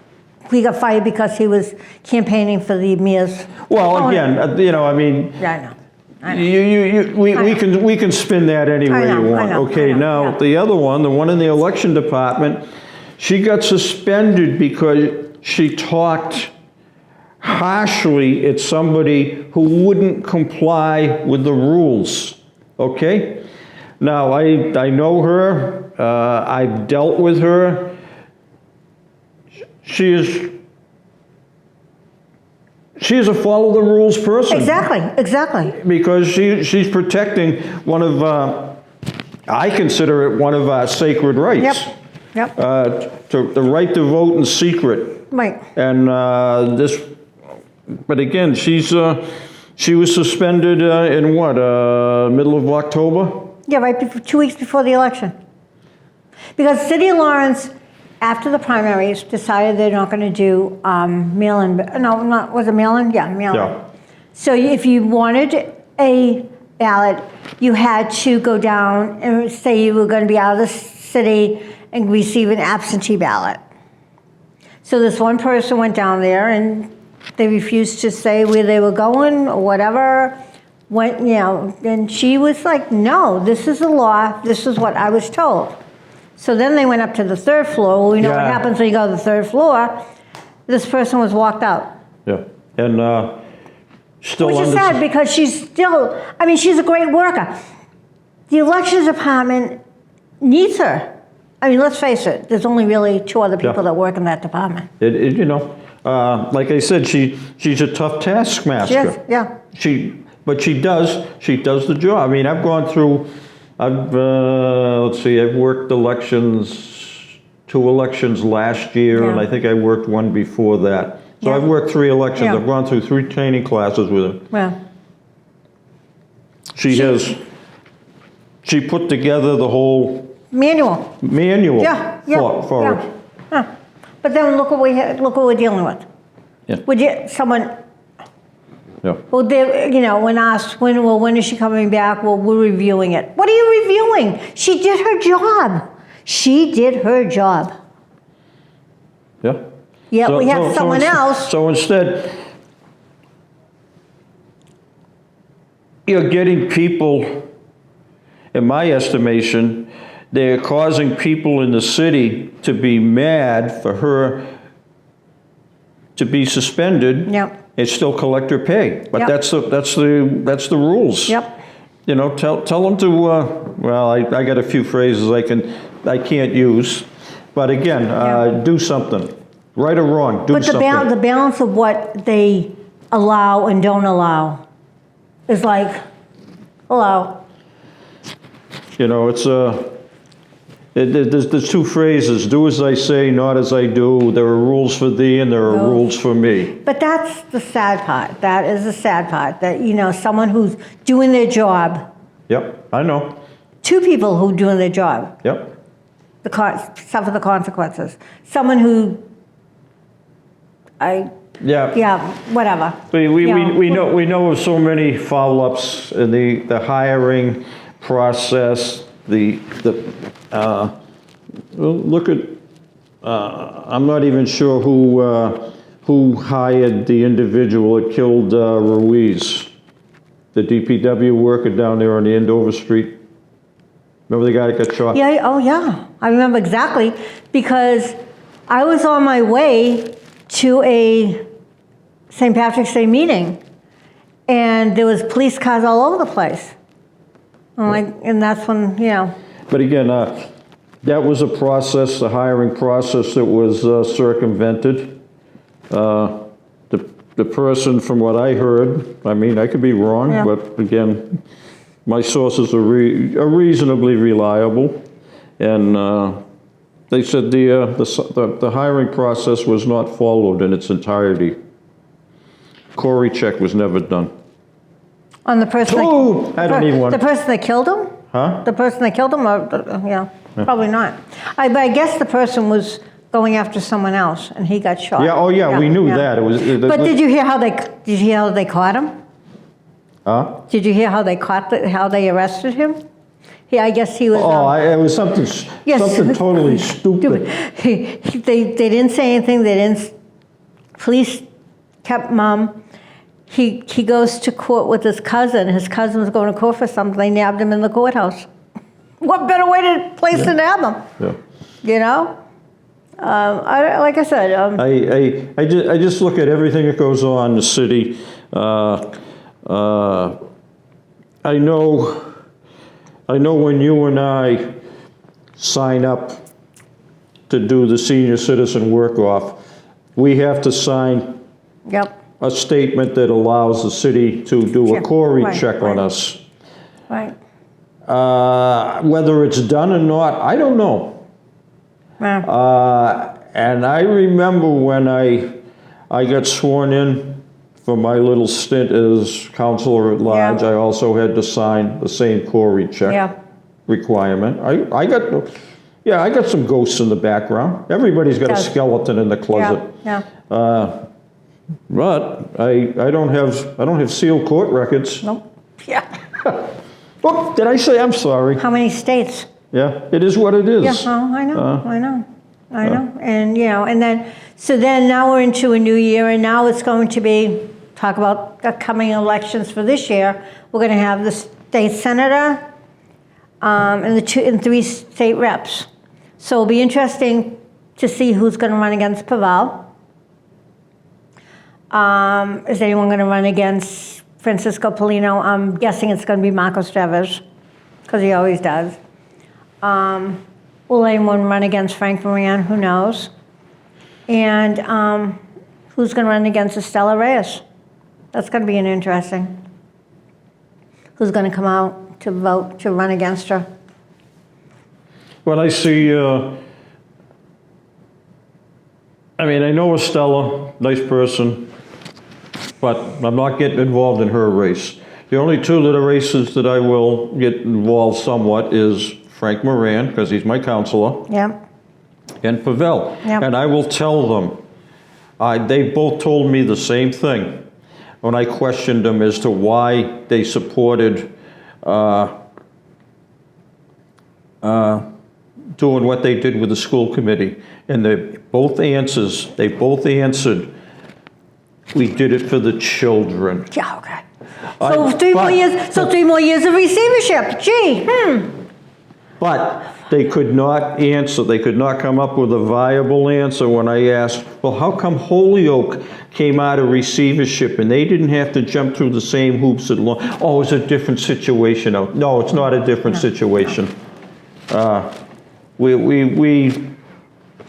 he got fired because he was campaigning for the mayor's. Well, again, I mean. Yeah, I know. We can spin that any way you want. Okay, now yeah. the other one, the one in the election department, she got suspended because she talked harshly at somebody who wouldn't comply with the rules. Okay? Now, I know her. I've dealt with her. She is a follow the rules person. Exactly. Because she's protecting one of, I consider it one of our sacred rights. Yep. The right to vote in secret. Right. And but again, she was suspended in what, middle of October? Yeah, right before, 2 weeks before the election. Because City of Lawrence, after the primaries, decided they're not going to do mail-in. No, was it mail-in? Yeah, mail-in. Yeah. So if you wanted a ballot, you had to go down and say you were going to be out of the city and receive an absentee ballot. So this one person went down there and they refused to say where they were going or whatever. And she was like, no, this is the law. This is what I was told. So then they went up to the third floor. Well, we know what happens when you go to the third floor. This person was walked out. Yeah, and still which is sad because she's a great worker. The elections department needs her. I mean, let's face it, there's only really 2 other people that work in that department. Like I said, she's a tough taskmaster. Yes, yeah. But she does the job. I mean, I've gone through, let's see, I've worked two elections last year, and Yeah. I think I worked one before that. So Yeah. I've worked 3 elections. Yeah. I've gone through 3 training classes with her. Well, She put together the whole manual. manual Yeah, for yeah. it. Huh. But then look what we're dealing with. Yeah. Someone, Yeah. well, when asked, when is she coming back? Well, we're reviewing it. What are you reviewing? She did her job. She did her job. Yeah. Yeah, we have someone else. So instead, you're getting people, in my estimation, they're causing people in the city to be mad for her to be suspended. Yep. And still collect her pay. But Yep. that's the rules. Yep. You know, tell them to, well, I got a few phrases I can't use. But again, do something. Right or wrong, do something. But the balance of what they allow and don't allow is like, allow. You know, there's 2 phrases, do as I say, not as I do. There are rules for thee and there are rules for me. But that's the sad part. That is the sad part, that, someone who's doing their job, Yep, I know. 2 people who are doing their job, Yep. suffer the consequences. Someone who, Yeah. whatever. We know of so many foul-ups in the hiring process, look at, I'm not even sure who hired the individual that killed Ruiz, the DPW worker down there on the Andover Street. Remember the guy that got shot? Yeah, oh yeah, I remember exactly, because I was on my way to a St. Patrick's Day meeting, and there was police cars all over the place. I'm like, and that's when, But again, that was a process, the hiring process that was circumvented. The person, from what I heard, I mean, I could be wrong, Yeah. but again, my sources are reasonably reliable. And they said the hiring process was not followed in its entirety. Corey check was never done. on the person. Oh, I don't need one. The person that killed him? Huh? The person that killed him, yeah, probably not. But I guess the person was going after someone else, and he got shot. Yeah, oh yeah, we knew that. It was. But did you hear how they caught him? Huh? Did you hear how they arrested him? I guess he was. It was something totally stupid. They didn't say anything. Police kept mum. He goes to court with his cousin. His cousin was going to court for something. They nabbed him in the courthouse. What better place to nab him? Yeah. Like I said. I just look at everything that goes on in the city. I know when you and I sign up to do the senior citizen work off, we have to sign Yep. a statement that allows the city to do a Corey check on us. Right. Whether it's done or not, I don't know. Yeah. And I remember when I got sworn in for my little stint as counselor at large, Yeah. I also had to sign the same Corey check Yeah. requirement. I got some ghosts in the background. Everybody's got a Does. skeleton in the closet. Yeah. But I don't have sealed court records. Nope. Yeah. Oh, did I say I'm sorry? How many states? Yeah, it is what it is. Yeah, I know. And, and then, so then now we're into a new year, and now it's going to be, talk about upcoming elections for this year. We're going to have the state senator and 3 state reps. So it'll be interesting to see who's going to run against Paval. Is anyone going to run against Francisco Polino? I'm guessing it's going to be Marcos Deves, because he always does. Will anyone run against Frank Moran? Who knows? And who's going to run against Estella Reyes. That's going to be an interesting. Who's going to come out to vote to run against her? Well, I see, I mean, I know Estella, nice person, but I'm not getting involved in her race. The only two little races that I will get involved somewhat is Frank Moran, because he's my counselor, Yeah. and Pavel. Yep. And I will tell them, they both told me the same thing when I questioned them as to why they supported doing what they did with the school committee. And they both answered, we did it for the children. Yeah, okay. So 3 more years, 3 more years of receivership. Gee, But they could not answer, they could not come up with a viable answer when I asked, well, how come Holyoke came out of receivership and they didn't have to jump through the same hoops at law? Oh, it's a different situation. No, it's not a different situation.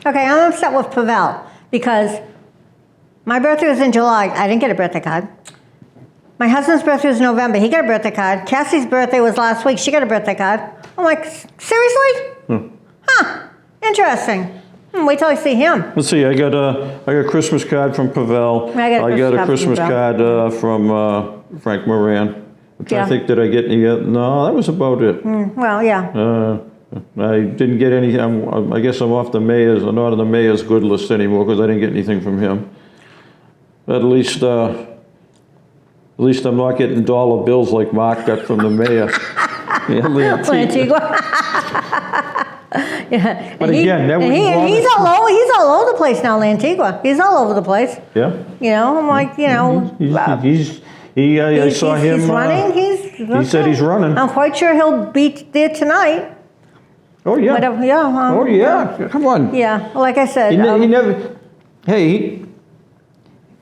Okay, I'm upset with Pavel because my birthday was in July. I didn't get a birthday card. My husband's birthday was November. He got a birthday card. Cassie's birthday was last week. She got a birthday card. I'm like, seriously? Huh, interesting. Wait till I see him. Let's see, I got a Christmas card from Pavel. I got a Christmas card from Frank Moran. I'm trying to think, did I get any? No, that was about it. Well, yeah. I didn't get any. I guess I'm off the mayor's, not on the mayor's good list anymore because I didn't get anything from him. At least I'm not getting dollar bills like Mark got from the mayor. Antigua. Yeah. But again, that was he's all over the place now, Antigua. He's all over the place. Yeah. You know, I'm like, you know. I saw him. He's running. He said he's running. I'm quite sure he'll be there tonight. Oh yeah. Whatever, yeah. Oh yeah. Come on. Yeah. Like I said. He never. Hey,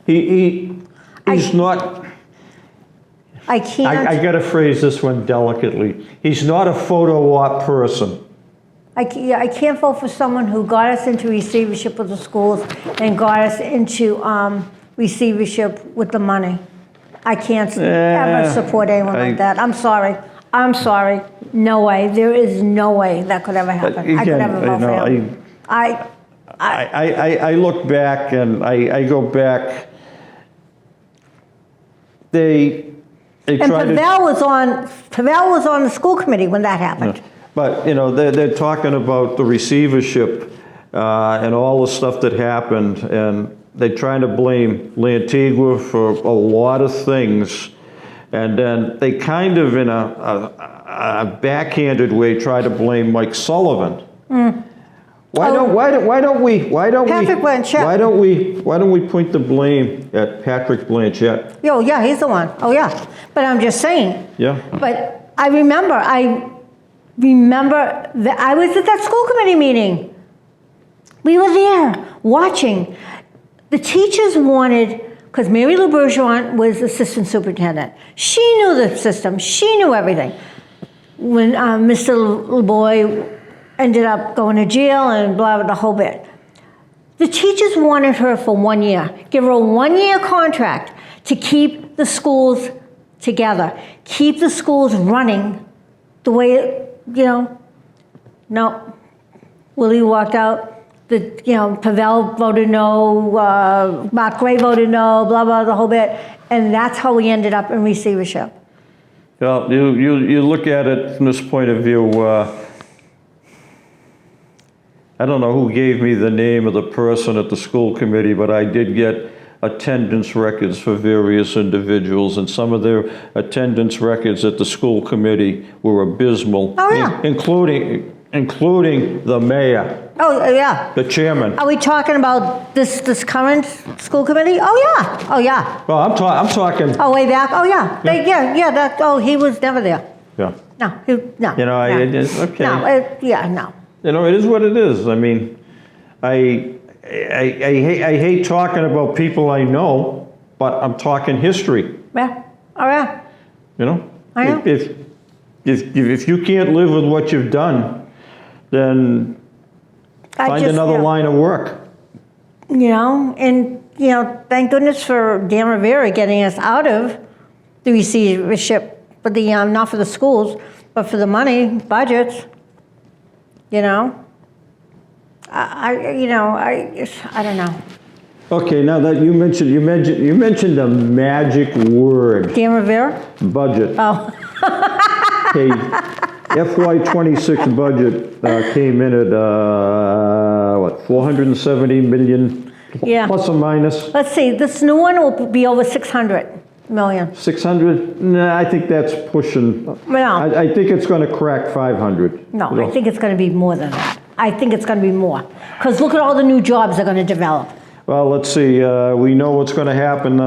he's not. I can't. I got to phrase this one delicately. He's not a photo op person. I can't vote for someone who got us into receivership with the schools and got us into receivership with the money. I can't ever support anyone like that. I'm sorry. No way. There is no way that could ever happen. Again, I could never vote for him. I look back and I go back. They and Pavel was on the school committee when that happened. But you know they're talking about the receivership and all the stuff that happened, and they're trying to blame Lantigua for a lot of things, and then they kind of in a backhanded way try to blame Mike Sullivan. Why don't we point the blame at Patrick Blanchett? Oh yeah, he's the one. Oh yeah, but I'm just saying. Yeah. But I remember that I was at that school committee meeting. We were there watching. The teachers wanted, because Mary Lou Bergeron was assistant superintendent. She knew the system. She knew everything. When Mr. LeBoy ended up going to jail and blah, blah, the whole bit. The teachers wanted her for 1 year. Give her a 1-year contract to keep the schools together. Keep the schools running the way, No. Willie walked out. Pavel voted no, Mark Gray voted no, blah, blah, the whole bit. And that's how we ended up in receivership. Well, you look at it from this point of view, I don't know who gave me the name of the person at the school committee, but I did get attendance records for various individuals, and some of their attendance records at the school committee were abysmal. Oh, yeah. Including the mayor. Oh, yeah. The chairman. Are we talking about this current school committee? Oh, yeah. Oh, yeah. Well, I'm talking. Oh, way back? Oh, yeah. Yeah. He was never there. Yeah. No. No. Okay. No, no. It is what it is. I mean, I hate talking about people I know, but I'm talking history. Yeah. Oh, yeah. I know. If you can't live with what you've done, then find another line of work. And thank goodness for Dan Rivera getting us out of the receivership, but not for the schools, but for the money, budgets, I don't know. Okay, now that you mentioned a magic word, Dan Rivera? budget. Oh, Okay, FY26 budget came in at, 470 million, Yeah. plus or minus? let's see, this new one will be over 600 million. 600? Nah, I think that's pushing. No. I think it's going to crack 500. No, I think it's going to be more than that. I think it's going to be more. Because look at all the new jobs they're going to develop. Well, let's see, we know what's going to happen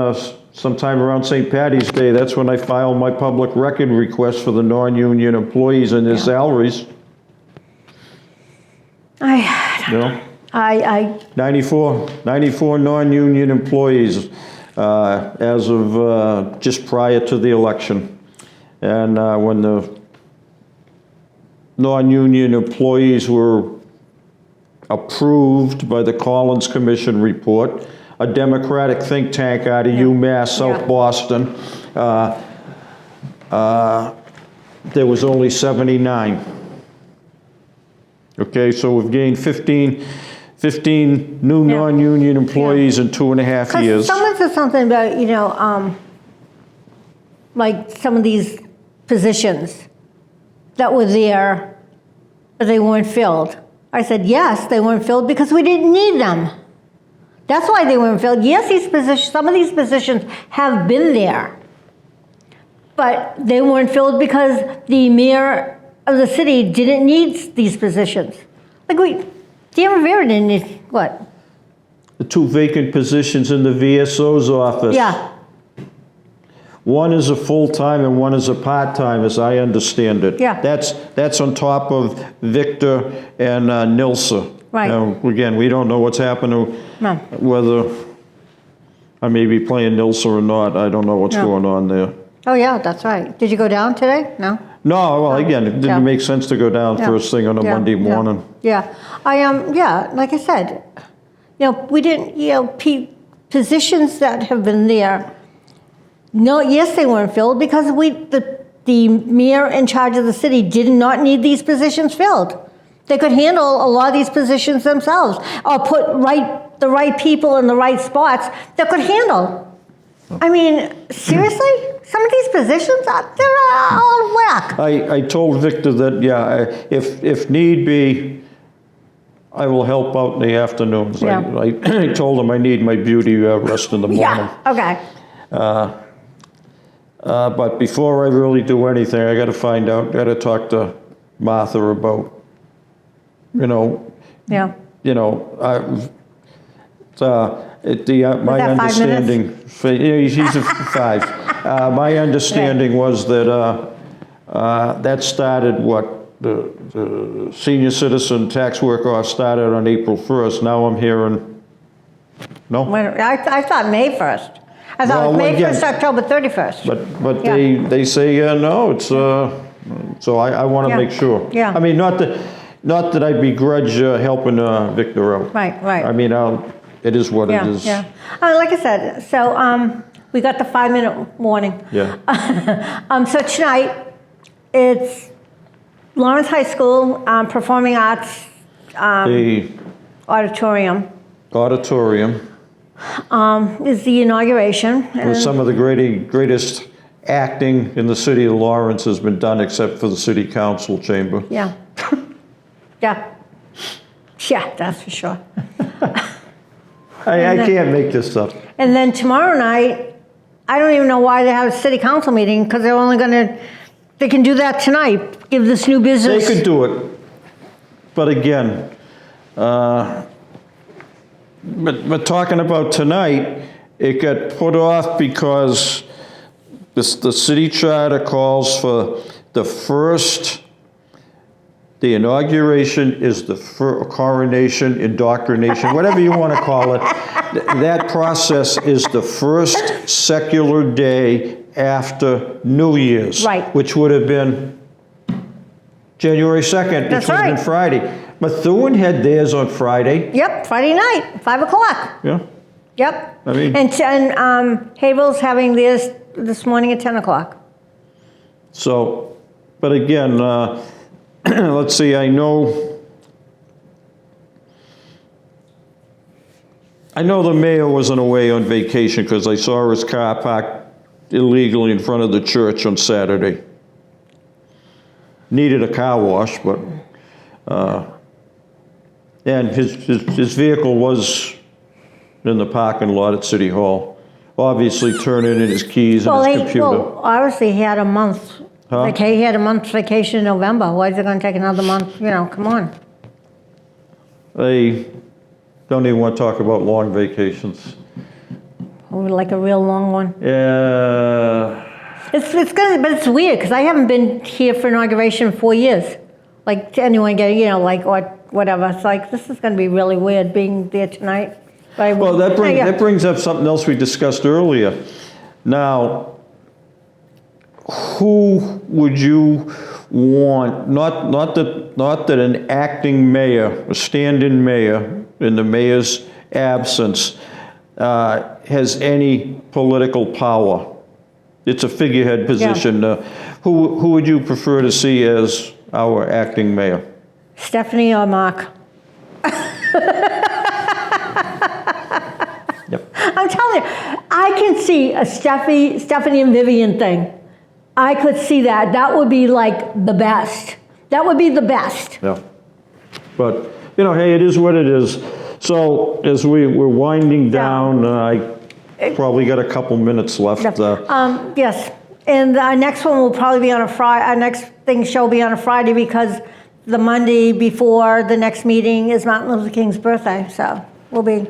sometime around St. Patty's Day. That's when I file my public record request for the non-union employees and their salaries. I 94 non-union employees as of just prior to the election. And when the non-union employees were approved by the Collins Commission report, a Democratic think tank out of UMass, South Yeah. Boston, there was only 79. Okay, so we've gained 15 new Yeah. non-union employees in 2.5 Because years. someone said something about, like some of these positions that were there, but they weren't filled. I said, yes, they weren't filled because we didn't need them. That's why they weren't filled. Yes, some of these positions have been there, but they weren't filled because the mayor of the city didn't need these positions. Dan Rivera didn't need, what? The 2 vacant positions in the VSO's office. Yeah, One is a full-time and one is a part-time, as I understand it. Yeah. That's on top of Victor and Nilsa. Right. Now, again, we don't know what's happening, No. whether I may be playing Nilsa or not. I don't know what's No. going on there. oh yeah, that's right. Did you go down today? No? No, well, again, it Yeah. didn't make sense to go down Yeah. first thing on a Yeah, Monday yeah, morning. Yeah, like I said, we didn't, positions that have been there. No, yes, they weren't filled because the mayor in charge of the city did not need these positions filled. They could handle a lot of these positions themselves, or put the right people in the right spots that could handle. I mean, seriously? Some of these positions, they're all whack. I told Victor that, if need be, I will help out in the afternoons. Yeah. I told him I need my beauty rest in the morning. Yeah, okay. But before I really do anything, I got to talk to Martha about, Yeah. my that 5 understanding, he's a 5. My understanding was that that started the senior citizen tax work-off started on April 1st. Now I'm hearing, no? I thought May 1st. I thought it was Well, May again, 1st, October 31st. But Yeah. they say, no, it's, so I want to Yeah. make sure. Yeah. I mean, not that I begrudge helping Victor out. Right. I mean, it is what it Yeah, is. yeah. Like I said, so we got the 5-minute warning. Yeah. So tonight, it's Lawrence High School Performing Arts The Auditorium auditorium is the inauguration. with some of the greatest acting in the city of Lawrence has been done except for the city council chamber. Yeah. Yeah. Yeah, that's for sure. I can't make this up. And then tomorrow night, I don't even know why they have a city council meeting, because they're only they can do that tonight, give this new They business. could do it, but again, but talking about tonight, it got put off because the city charter calls for the inauguration is the coronation, indoctrination, whatever you want to call it. That process is the first secular day after New Year's. Right. Which would have been January 2nd, That's which would have been right. Friday. Methuen had theirs on Friday. Yep, Friday night, 5 o'clock. Yeah. Yep. I mean- And Haverhill's having theirs this morning at 10 o'clock. So, but again, let's see, I know the mayor wasn't away on vacation because I saw his car parked illegally in front of the church on Saturday. Needed a car wash, but, and his vehicle was in the parking lot at City Hall. Obviously turning in his keys and his computer. Well, obviously he had a month. Huh? He had a month's vacation in November. Why is it going to take another month? You know, come on. I don't even want to talk about long vacations. Like a real long one. Yeah. It's gonna, but it's weird because I haven't been here for inauguration in 4 years. Like to anyone getting, you know, like or whatever. It's like this is going to be really weird being there tonight. But Well, that brings up something else we discussed earlier. Now, who would you want, not that an acting mayor, a stand-in mayor, in the mayor's absence, has any political power? It's a figurehead position. Who would you prefer to see as our acting mayor? Stephanie or Mark? Yep. I'm telling you, I can see a Stephanie and Vivian thing. I could see that. That would be like the best. That would be the best. Yeah. But, you know, hey, it is what it is. So as we're winding down, I probably got a couple minutes left. Yes, and our next one will probably be on a Friday. Our next show will be on a Friday because the Monday before the next meeting is Martin Luther King's birthday. So we'll be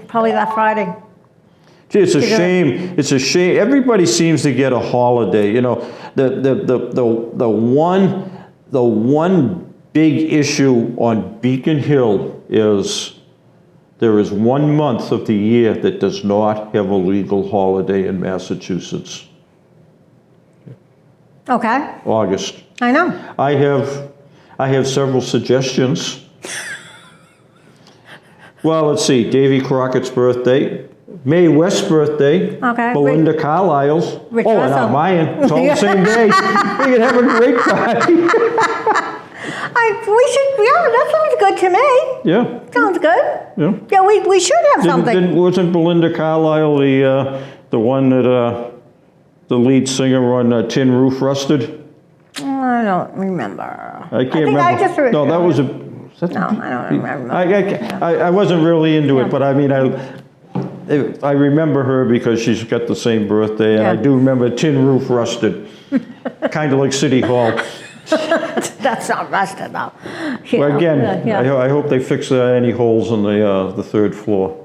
probably that Friday. Gee, it's a shame. It's a shame. Everybody seems to get a holiday. You know, the one big issue on Beacon Hill is there is 1 month of the year that does not have a legal holiday in Massachusetts. Okay. August. I know. I have several suggestions. Well, let's see. Davy Crockett's birthday. Mae West's birthday. Okay. Belinda Carlisle's. Rich and Russell. mine. It's all the same day. We could have a great party. That sounds good to me. Yeah. Sounds good. Yeah. Yeah, we should have something. Wasn't Belinda Carlisle the one that the lead singer on Tin Roof Rusted? I don't remember. I can't remember. I just No, that was a. No, I don't remember. I wasn't really into it, but I mean, I remember her because she's got the same birthday, and I do remember Tin Roof Rusted, kind of like City Hall. That's not rusted though. Well, again, I hope they fix any holes in the third floor.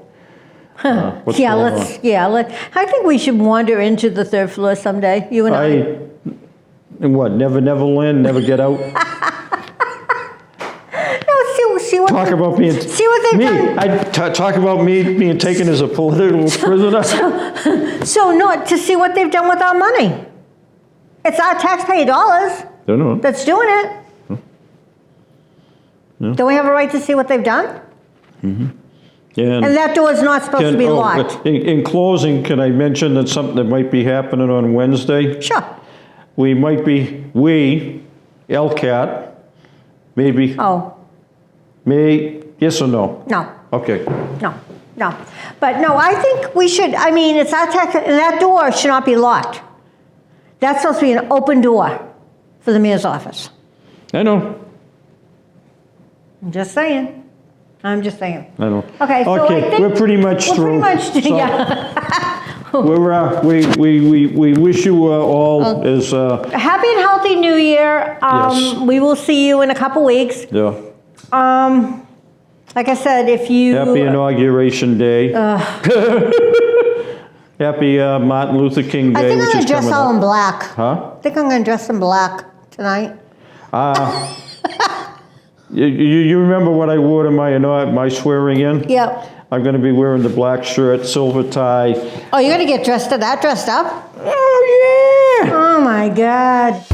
What's going on? I think we should wander into the third floor someday, you and I. And what, Never Land, never get out? See what Talk about being... See what they've done. Talk about me being taken as a political prisoner? So no, to see what they've done with our money. It's our taxpayer dollars Don't know. that's doing it. Yeah. Don't we have a right to see what they've done? Mm-hmm. And that door is not supposed to be locked. In closing, can I mention that something that might be happening on Wednesday? Sure. LCAT, maybe, yes or no? No. Okay. No. But no, I think we should, it's our tax, and that door should not be locked. That's supposed to be an open door for the mayor's office. I know. I'm just saying. I know. Okay, so I think we're pretty much through. We wish you all as... Happy and healthy New Year. Yes. We will see you in a couple weeks. Yeah. Like I said, if you... Happy Inauguration Day. Happy Martin Luther King Day, I think I'm which going is to dress coming all up. in black. Huh? I think I'm going to dress in black tonight. You remember what I wore to my swearing in? Yep. I'm going to be wearing the black shirt, silver tie. Oh, you're going to get dressed up? Oh, yeah! Oh, my God.